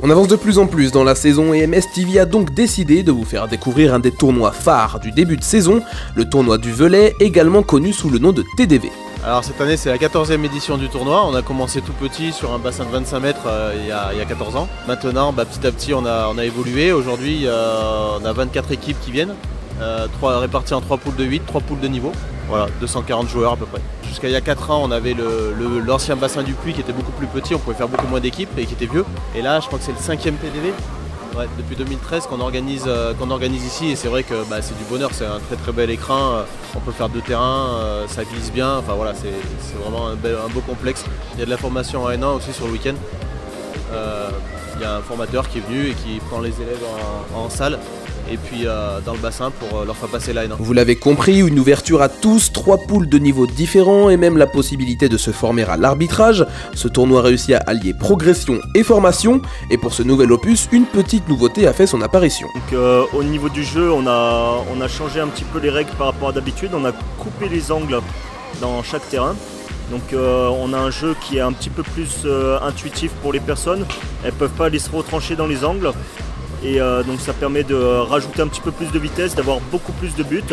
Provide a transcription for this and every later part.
On avance de plus en plus dans la saison et MS TV a donc décidé de vous faire découvrir un des tournois phares du début de saison, le tournoi du Velay, également connu sous le nom de TDV. Alors cette année c'est la 14e édition du tournoi, on a commencé tout petit sur un bassin de 25 mètres il y a 14 ans. Maintenant petit à petit on a évolué, aujourd'hui on a 24 équipes qui viennent, réparties en 3 poules de 8, 3 poules de niveau, voilà, 240 joueurs à peu près. Jusqu'à il y a 4 ans on avait l'ancien bassin du Puy qui était beaucoup plus petit, on pouvait faire beaucoup moins d'équipes et qui était vieux. Et là je crois que c'est le 5e TDV. Ouais, depuis 2013 qu'on organise ici et c'est vrai que c'est du bonheur, c'est un très bel écran, on peut faire 2 terrains, ça glisse bien, enfin voilà, c'est vraiment un beau complexe. Il y a de la formation en N1 aussi sur le week-end. Il y a un formateur qui est venu et qui prend les élèves en salle et puis dans le bassin pour leur faire passer la N1. Vous l'avez compris, une ouverture à tous, 3 poules de niveaux différents et même la possibilité de se former à l'arbitrage. Ce tournoi réussit à allier progression et formation, et pour ce nouvel opus, une petite nouveauté a fait son apparition. Donc, au niveau du jeu, on a changé un petit peu les règles par rapport à d'habitude, on a coupé les angles dans chaque terrain. Donc on a un jeu qui est un petit peu plus intuitif pour les personnes, elles ne peuvent pas aller se retrancher dans les angles. Et donc ça permet de rajouter un petit peu plus de vitesse, d'avoir beaucoup plus de buts.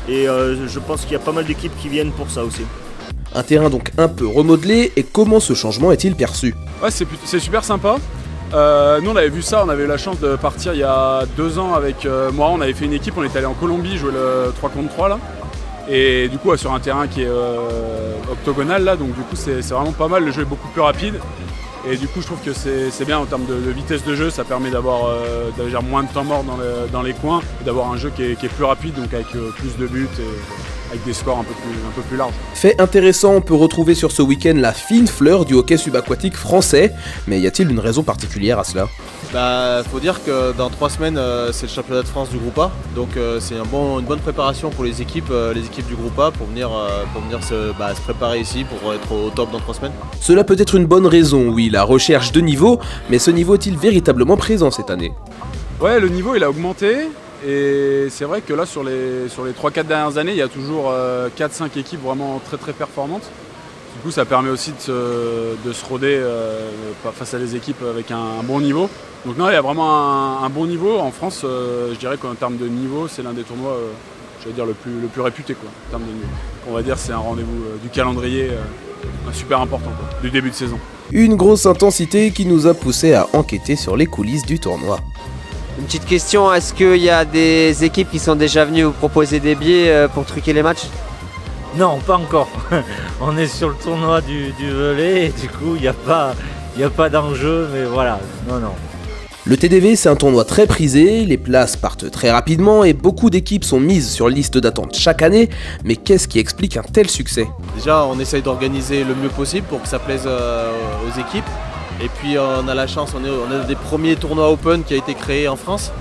Et je pense qu'il y a pas mal d'équipes qui viennent pour ça aussi. Un terrain donc un peu remodelé, et comment ce changement est-il perçu? Ouais, c'est super sympa. Nous on avait vu ça, on avait eu la chance de partir il y a 2 ans avec moi, on avait fait une équipe, on est allé en Colombie jouer le 3 contre 3 là. Et du coup sur un terrain qui est octogonal là, donc du coup c'est vraiment pas mal, le jeu est beaucoup plus rapide. Et du coup je trouve que c'est bien en termes de vitesse de jeu, ça permet d'avoir moins de temps mort dans les coins, et d'avoir un jeu qui est plus rapide, donc avec plus de buts et avec des scores un peu plus larges. Fait intéressant, on peut retrouver sur ce week-end la fine fleur du hockey subaquatique français, mais y a-t-il une raison particulière à cela? Faut dire que dans 3 semaines c'est le championnat de France du groupe A, donc c'est une bonne préparation pour les équipes du groupe A pour venir se préparer ici pour être au top dans 3 semaines. Cela peut être une bonne raison, oui, la recherche de niveau, mais ce niveau est-il véritablement présent cette année? Ouais, le niveau il a augmenté, et c'est vrai que là sur les 3-4 dernières années il y a toujours 4-5 équipes vraiment très performantes. Du coup ça permet aussi de se roder face à des équipes avec un bon niveau. Donc non, il y a vraiment un bon niveau. En France, je dirais qu'en termes de niveau, c'est l'un des tournois le plus réputé quoi, en termes de niveau. On va dire c'est un rendez-vous du calendrier super important quoi, du début de saison. Une grosse intensité qui nous a poussé à enquêter sur les coulisses du tournoi. Une petite question, est-ce qu'il y a des équipes qui sont déjà venues vous proposer des billets pour truquer les matchs? Non, pas encore. On est sur le tournoi du Velay et du coup il n'y a pas d'enjeu, mais voilà, non. Le TDV, c'est un tournoi très prisé, les places partent très rapidement et beaucoup d'équipes sont mises sur liste d'attente chaque année, mais qu'est-ce qui explique un tel succès? Déjà on essaye d'organiser le mieux possible pour que ça plaise aux équipes, et puis on a la chance, on est un des premiers tournois open qui a été créé en France,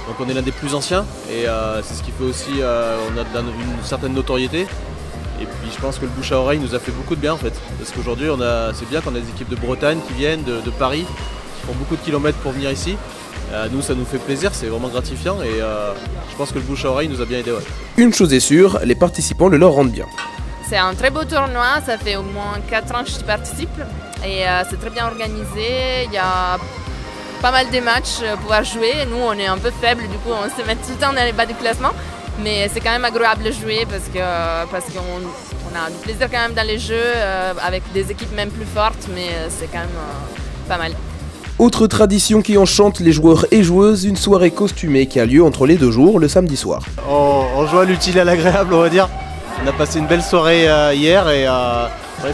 donc on est l'un des plus anciens, et c'est ce qui fait aussi on a une certaine notoriété. Et puis je pense que le bouche à oreille nous a fait beaucoup de bien en fait, parce qu'aujourd'hui c'est bien qu'on a des équipes de Bretagne qui viennent, de Paris, qui font beaucoup de kilomètres pour venir ici. Nous ça nous fait plaisir, c'est vraiment gratifiant, et je pense que le bouche à oreille nous a bien aidé. Ouais. Une chose est sûre, les participants le leur rendent bien. C'est un très beau tournoi, ça fait au moins 4 ans que je participe, et c'est très bien organisé, il y a pas mal de matchs pour pouvoir jouer. Nous on est un peu faibles, du coup on se met tout le temps dans les bas du classement. Mais c'est quand même agréable de jouer parce qu'on a du plaisir quand même dans les jeux avec des équipes même plus fortes, mais c'est quand même pas mal. Autre tradition qui enchante les joueurs et joueuses, une soirée costumée qui a lieu entre les 2 jours, le samedi soir. On joue à l'utile et à l'agréable, on va dire. On a passé une belle soirée hier et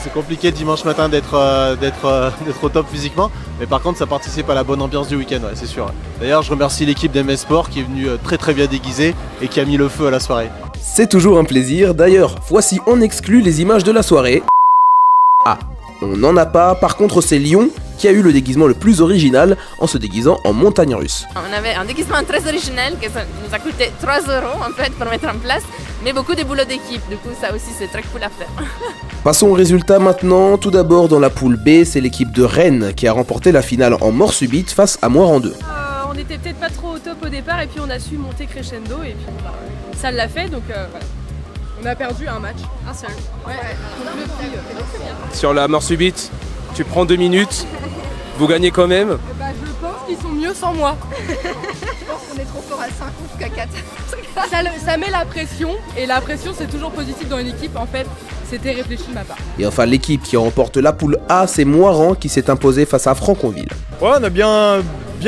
c'est compliqué le dimanche matin d'être au top physiquement, mais par contre ça participe à la bonne ambiance du week-end, ouais, c'est sûr. Ouais. D'ailleurs je remercie l'équipe d'MS Sport qui est venue très bien déguisée et qui a mis le feu à la soirée. C'est toujours un plaisir, d'ailleurs voici en exclu les images de la soirée. Ah, on n'en a pas, par contre c'est Lyon qui a eu le déguisement le plus original en se déguisant en montagne russe. On avait un déguisement très original qui nous a coûté 3 € en fait pour mettre en place, mais beaucoup de boulot d'équipe, du coup ça aussi c'est très cool à faire. Passons aux résultats maintenant. Tout d'abord dans la poule B, c'est l'équipe de Rennes qui a remporté la finale en mort subite face à Moire en 2. On n'était peut-être pas trop au top au départ et puis on a su monter crescendo et puis ça l'a fait, donc voilà. On a perdu un match, un seul. Ouais. Donc le prix, c'est bien. Sur la mort subite, tu prends 2 minutes, vous gagnez quand même. Je pense. mieux sans moi. Je pense qu'on est trop fort à 5 ou qu'à 4. Ça met la pression, et la pression c'est toujours positif dans une équipe en fait. C'était réfléchi de ma part. Et enfin l'équipe qui remporte la poule A, c'est Moiran qui s'est imposée face à Franconville. Ouais, on a bien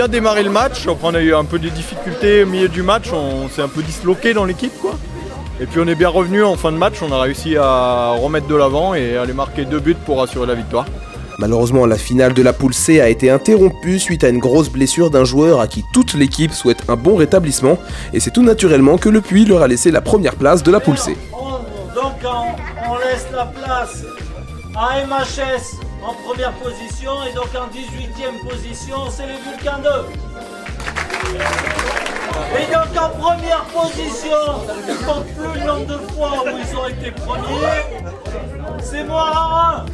démarré le match, après on a eu un peu de difficultés au milieu du match, on s'est un peu disloqué dans l'équipe quoi. Et puis on est bien revenu en fin de match, on a réussi à remettre de l'avant et aller marquer 2 buts pour assurer la victoire. Malheureusement, la finale de la poule C a été interrompue suite à une grosse blessure d'un joueur à qui toute l'équipe souhaite un bon rétablissement, et c'est tout naturellement que Le Puy leur a laissé la première place de la poule C. Donc on laisse la place à MHS en première position, et donc en 18e position c'est les Vulcains 2. Et donc en première position, je ne compte plus le nombre de fois où ils ont été premiers, c'est Moiran.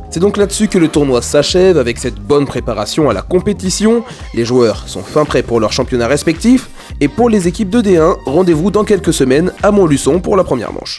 C'est donc là-dessus que le tournoi s'achève avec cette bonne préparation à la compétition. Les joueurs sont fin prêts pour leur championnat respectif, et pour les équipes de D1, rendez-vous dans quelques semaines à Montluçon pour la première manche.